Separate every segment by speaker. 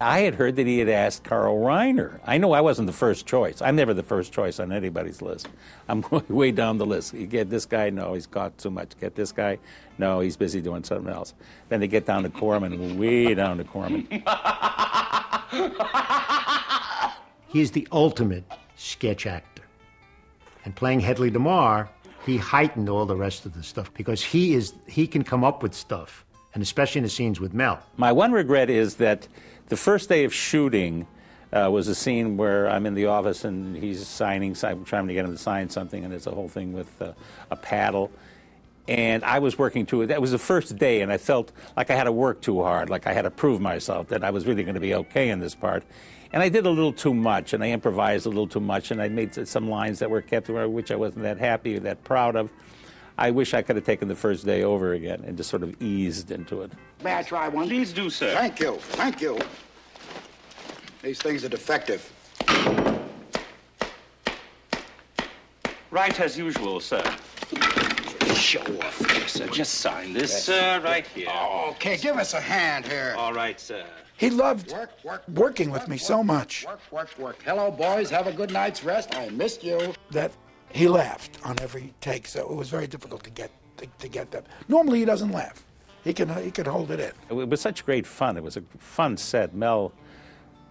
Speaker 1: I had heard that he had asked Carl Reiner. I know I wasn't the first choice. I'm never the first choice on anybody's list. I'm going way down the list. You get this guy, no, he's got too much. Get this guy, no, he's busy doing something else. Then they get down to Korman, way down to Korman.
Speaker 2: He's the ultimate sketch actor. And playing Hedley DeMar, he heightened all the rest of the stuff because he can come up with stuff, and especially in the scenes with Mel.
Speaker 1: My one regret is that the first day of shooting was a scene where I'm in the office and he's signing, I'm trying to get him to sign something, and it's a whole thing with a paddle. And I was working too. That was the first day, and I felt like I had to work too hard, like I had to prove myself that I was really going to be okay in this part. And I did a little too much, and I improvised a little too much, and I made some lines that were kept, which I wasn't that happy or that proud of. I wish I could have taken the first day over again and just sort of eased into it.
Speaker 3: May I try one?
Speaker 4: Please do, sir.
Speaker 3: Thank you. Thank you. These things are defective.
Speaker 4: Right as usual, sir.
Speaker 3: Show off.
Speaker 4: Yes, sir. Just sign this, right here.
Speaker 3: Oh, okay, give us a hand here.
Speaker 4: All right, sir.
Speaker 5: He loved working with me so much.
Speaker 3: Work. Hello, boys. Have a good night's rest. I missed you.
Speaker 5: That he laughed on every take, so it was very difficult to get that. Normally he doesn't laugh. He can hold it in.
Speaker 1: It was such great fun. It was a fun set. Mel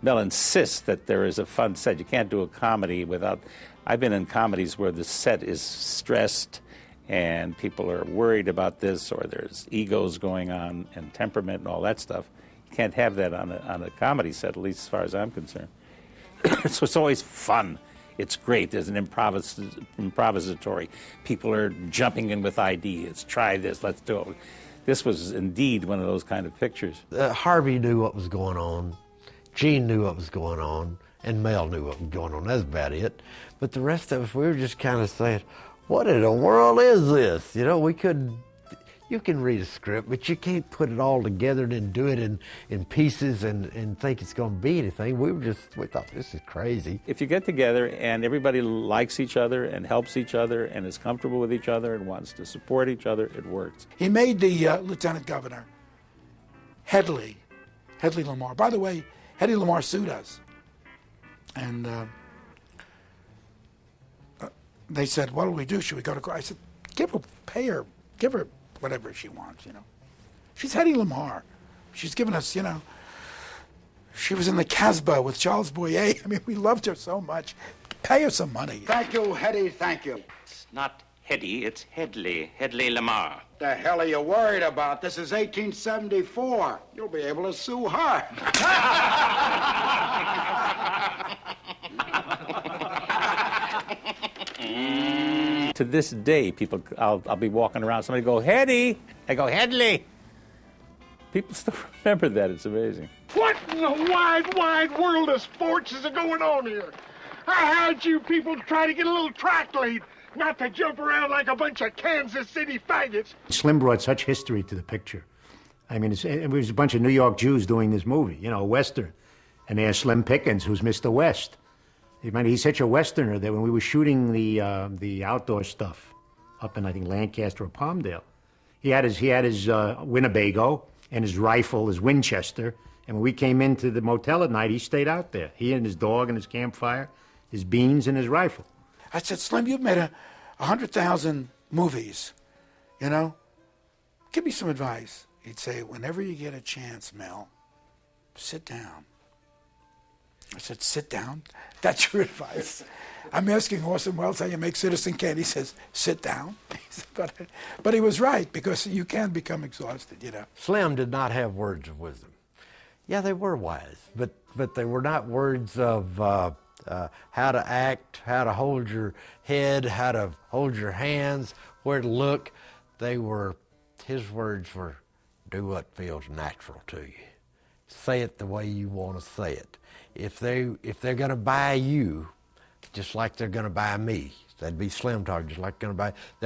Speaker 1: insists that there is a fun set. You can't do a comedy without... I've been in comedies where the set is stressed and people are worried about this, or there's egos going on and temperament and all that stuff. You can't have that on a comedy set, at least as far as I'm concerned. So it's always fun. It's great. There's an improvisatory. People are jumping in with ideas. Try this, let's do it. This was indeed one of those kind of pictures.
Speaker 6: Harvey knew what was going on. Gene knew what was going on. And Mel knew what was going on. That's about it. But the rest of us, we were just kind of saying, what in the world is this? You know, we couldn't... You can read a script, but you can't put it all together and then do it in pieces and think it's going to be anything. We thought, this is crazy.
Speaker 1: If you get together and everybody likes each other and helps each other and is comfortable with each other and wants to support each other, it works.
Speaker 5: He made the lieutenant governor, Hedley Lamar. By the way, Hedley Lamar sued us. And they said, what do we do? Should we go to court? I said, give her whatever she wants, you know. She's Hedley Lamar. She's given us, you know, she was in the Casbah with Charles Boyer. I mean, we loved her so much. Pay her some money.
Speaker 3: Thank you, Hetty, thank you.
Speaker 4: It's not Hetty, it's Hedley Lamar.
Speaker 3: The hell are you worried about? This is 1874. You'll be able to sue her.
Speaker 1: To this day, people, I'll be walking around, somebody go, Hetty! I go, Hedley! People still remember that. It's amazing.
Speaker 7: What in the wide, wide world of sports is going on here? I hired you people to try to get a little track lead, not to jump around like a bunch of Kansas City faggots.
Speaker 2: Slim brought such history to the picture. I mean, it was a bunch of New York Jews doing this movie, you know, a Western. And there's Slim Pickens, who's Mr. West. I mean, he's such a Westerner that when we were shooting the outdoor stuff up in, I think, Lancaster or Palmdale, he had his Winnebago and his rifle, his Winchester. And when we came into the motel at night, he stayed out there. He and his dog and his campfire, his beans and his rifle.
Speaker 5: I said, Slim, you've made 100,000 movies, you know? Give me some advice. He'd say, whenever you get a chance, Mel, sit down. I said, sit down? That's your advice? I'm asking Orson Welles how you make Citizen Kane. He says, sit down. But he was right, because you can become exhausted, you know.
Speaker 6: Slim did not have words of wisdom. Yeah, they were wise, but they were not words of how to act, how to hold your head, how to hold your hands, where to look. His words were, do what feels natural to you. Say it the way you want to say it. If they're going to buy you, just like they're going to buy me, that'd be Slim talk, just like they're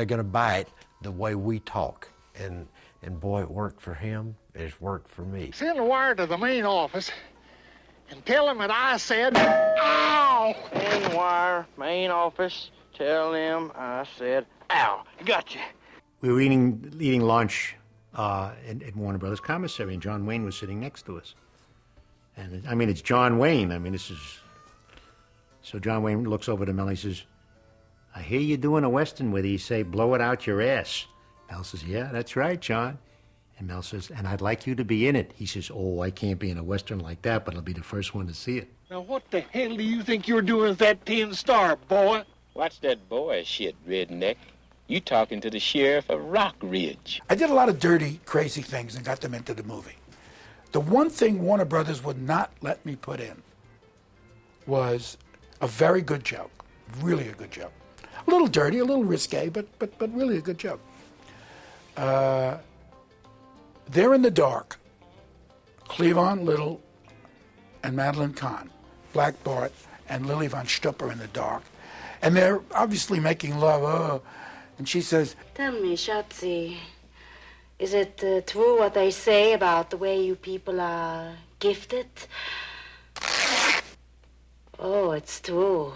Speaker 6: going to buy it the way we talk. And boy, it worked for him. It's worked for me.
Speaker 7: Send a wire to the main office and tell them that I said, ow!
Speaker 8: Send wire, main office, tell them I said, ow. Gotcha.
Speaker 2: We were eating lunch at Warner Brothers Commissary, and John Wayne was sitting next to us. And I mean, it's John Wayne. I mean, this is... So John Wayne looks over to Mel and he says, I hear you doing a Western with you say, blow it out your ass. Mel says, yeah, that's right, John. And Mel says, and I'd like you to be in it. He says, oh, I can't be in a Western like that, but I'll be the first one to see it.
Speaker 7: Now, what the hell do you think you're doing with that tin star, boy?
Speaker 9: Watch that boy shit, redneck. You talking to the sheriff of Rock Ridge.
Speaker 5: I did a lot of dirty, crazy things and got them into the movie. The one thing Warner Brothers would not let me put in was a very good joke, really a good joke. A little dirty, a little risque, but really a good joke. They're in the dark. Cleavon Little and Madeline Kahn, Black Bart and Lily von Stupper in the dark. And they're obviously making love. And she says,
Speaker 10: tell me, Schatzi, is it true what they say about the way you people are gifted? Oh, it's true.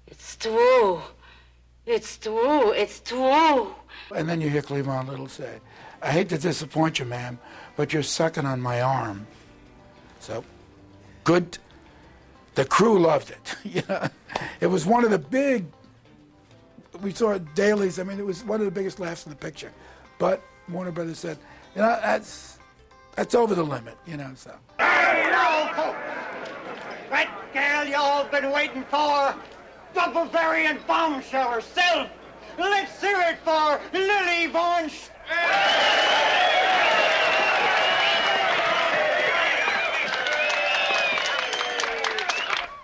Speaker 10: It's true. It's true. It's true.
Speaker 5: And then you hear Cleavon Little say, I hate to disappoint you, ma'am, but you're sucking on my arm. So, good. The crew loved it. You know, it was one of the big, we saw it dailies. I mean, it was one of the biggest laughs in the picture. But Warner Brothers said, you know, that's over the limit, you know, so.
Speaker 11: Hey, now, folks, that gal y'all been waiting for, double variant bombshell herself. Let's hear it for Lily von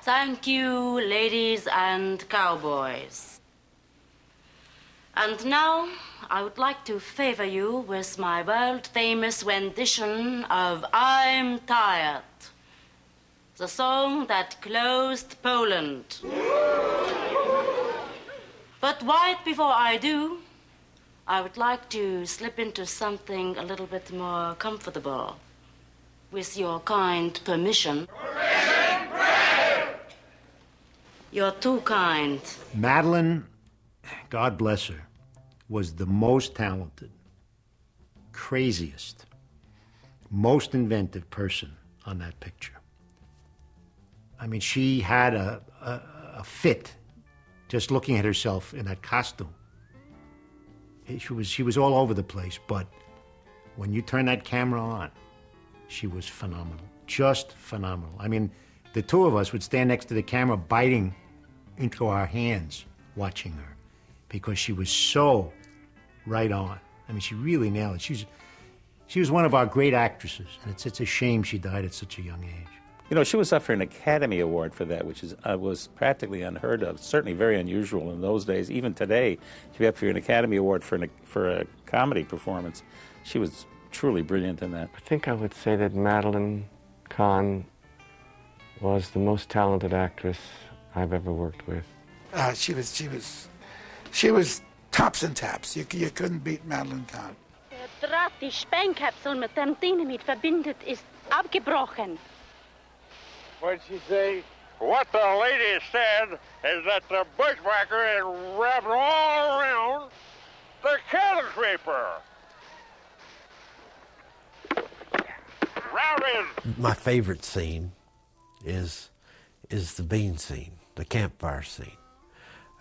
Speaker 10: Thank you, ladies and cowboys. And now, I would like to favor you with my world-famous rendition of I'm Tired, the song that closed Poland. But right before I do, I would like to slip into something a little bit more comfortable, with your kind permission. You're too kind.
Speaker 2: Madeline, God bless her, was the most talented, craziest, most inventive person on that picture. I mean, she had a fit just looking at herself in that costume. She was all over the place, but when you turn that camera on, she was phenomenal, just phenomenal. I mean, the two of us would stand next to the camera biting into our hands watching her because she was so right on. I mean, she really nailed it. She was one of our great actresses, and it's a shame she died at such a young age.
Speaker 1: You know, she was up for an Academy Award for that, which was practically unheard of, certainly very unusual in those days. Even today, to be up for an Academy Award for a comedy performance, she was truly brilliant in that.
Speaker 12: I think I would say that Madeline Kahn was the most talented actress I've ever worked with.
Speaker 5: She was tops and taps. You couldn't beat Madeline Kahn.
Speaker 13: Der Draht, die Speinkapsel mit dem Dynamit verbindet, ist abgebrochen.
Speaker 7: What'd she say? What the lady said is that the bushwhacker is wrapped all around the cattle creeper.
Speaker 6: My favorite scene is the bean scene, the campfire scene.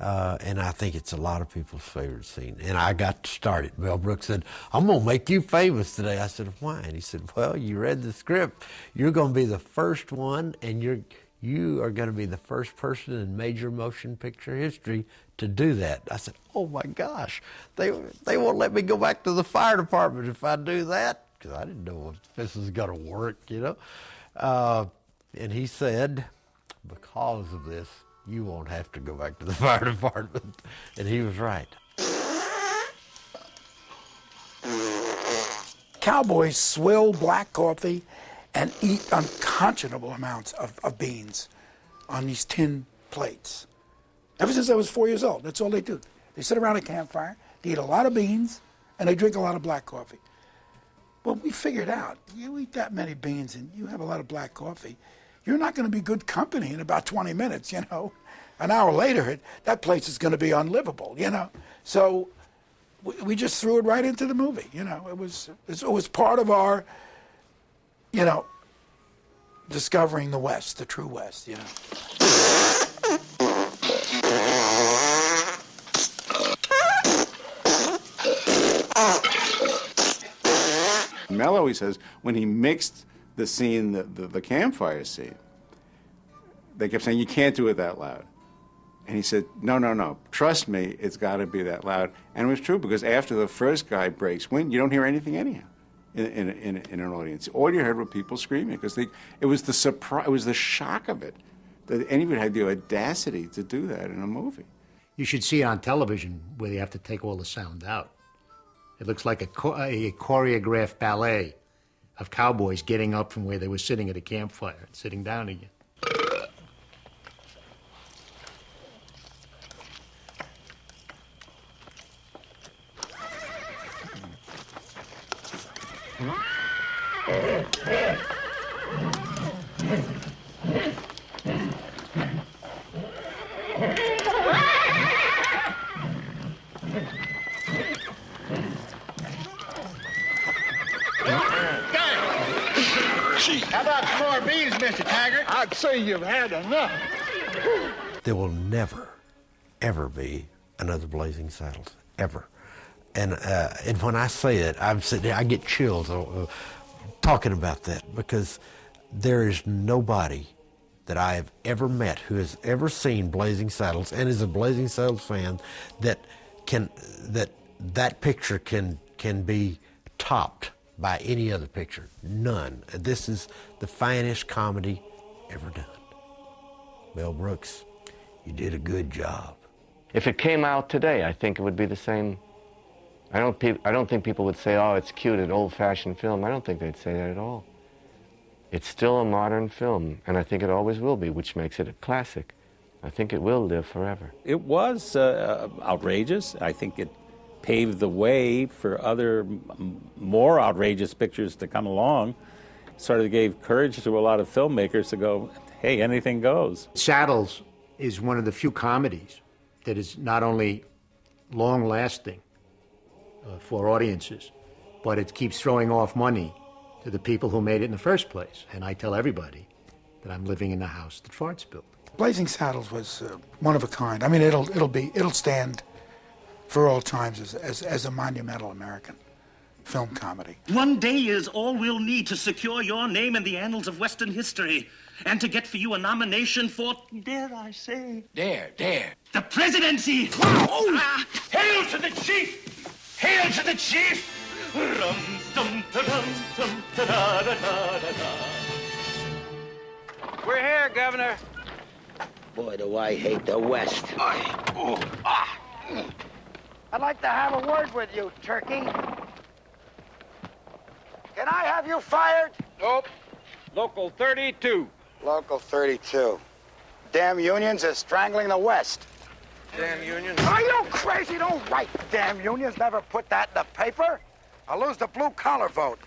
Speaker 6: And I think it's a lot of people's favorite scene. And I got started. Mel Brooks said, I'm going to make you famous today. I said, why? And he said, well, you read the script. You're going to be the first one, and you are going to be the first person in major motion picture history to do that. I said, oh, my gosh. They won't let me go back to the fire department if I do that, because I didn't know if this was going to work, you know. And he said, because of this, you won't have to go back to the fire department. And he was right.
Speaker 5: Cowboys swill black coffee and eat unconscionable amounts of beans on these tin plates. Ever since I was 4 years old, that's all they do. They sit around a campfire, they eat a lot of beans, and they drink a lot of black coffee. Well, we figured out, you eat that many beans and you have a lot of black coffee, you're not going to be good company in about 20 minutes, you know. An hour later, that place is going to be unlivable, you know. So we just threw it right into the movie, you know. It was part of our, you know, discovering the West, the true West, you know.
Speaker 14: Mel always says when he mixed the scene, the campfire scene, they kept saying, you can't do it that loud. And he said, no, trust me, it's got to be that loud. And it was true, because after the first guy breaks wind, you don't hear anything anyhow in an audience. All you heard were people screaming, because it was the surprise, it was the shock of it, that anybody had the audacity to do that in a movie.
Speaker 2: You should see it on television where they have to take all the sound out. It looks like a choreographed ballet of cowboys getting up from where they were sitting at a campfire and sitting down again.
Speaker 7: How about some more beans, Mr. Taggart? I'd say you've had enough.
Speaker 6: There will never, ever be another Blazing Saddles, ever. And when I say it, I'm sitting there, I get chills talking about that, because there is nobody that I have ever met who has ever seen Blazing Saddles and is a Blazing Saddles fan that picture can be topped by any other picture. None. This is the finest comedy ever done. Mel Brooks, you did a good job.
Speaker 12: If it came out today, I think it would be the same. I don't think people would say, oh, it's cute, an old-fashioned film. I don't think they'd say that at all. It's still a modern film, and I think it always will be, which makes it a classic. I think it will live forever.
Speaker 1: It was outrageous. I think it paved the way for other more outrageous pictures to come along. Sort of gave courage to a lot of filmmakers to go, hey, anything goes.
Speaker 2: Saddles is one of the few comedies that is not only long-lasting for audiences, but it keeps throwing off money to the people who made it in the first place. And I tell everybody that I'm living in the house that farts built.
Speaker 5: Blazing Saddles was one of a kind. I mean, it'll stand for all times as a monumental American film comedy.
Speaker 15: One day is all we'll need to secure your name in the annals of Western history, and to get for you a nomination for, dare I say,
Speaker 3: Dare.
Speaker 15: the presidency.
Speaker 3: Wow.
Speaker 15: Hail to the chief! Hail to the chief!
Speaker 8: We're here, Governor.
Speaker 3: Boy, do I hate the West.
Speaker 11: I'd like to have a word with you, Turkey. Can I have you fired?
Speaker 8: Nope. Local 32.
Speaker 3: Local 32. Damn unions are strangling the West.
Speaker 8: Damn unions.
Speaker 3: Are you crazy? Don't write damn unions. Never put that in the paper. I'll lose the blue-collar vote.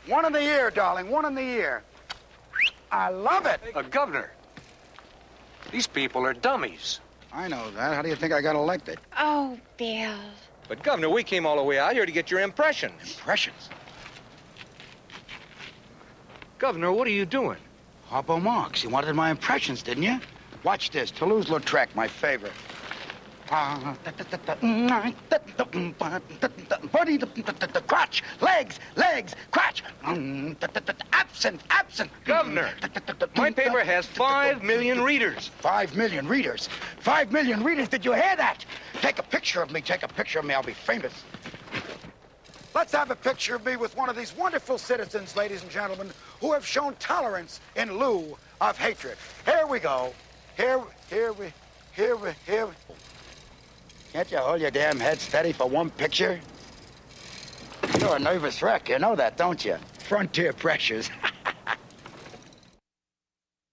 Speaker 3: One in the year, darling. One in the year. I love it.
Speaker 8: Governor, these people are dummies.
Speaker 3: I know that. How do you think I got elected?
Speaker 13: Oh, Bill.
Speaker 8: But, Governor, we came all the way out here to get your impressions.
Speaker 3: Impressions?
Speaker 8: Governor, what are you doing?
Speaker 3: Harpo Marx. You wanted my impressions, didn't you? Watch this. Toulouse-Lautrec, my favorite. Crotch, legs, crotch. Absent.
Speaker 8: Governor, my paper has 5 million readers.
Speaker 3: 5 million readers. 5 million readers. Did you hear that? Take a picture of me. I'll be famous. Let's have a picture of me with one of these wonderful citizens, ladies and gentlemen, who have shown tolerance in lieu of hatred. Here we go. Here we. Can't you hold your damn head steady for one picture? You're a nervous wreck. You know that, don't you? Frontier pressures.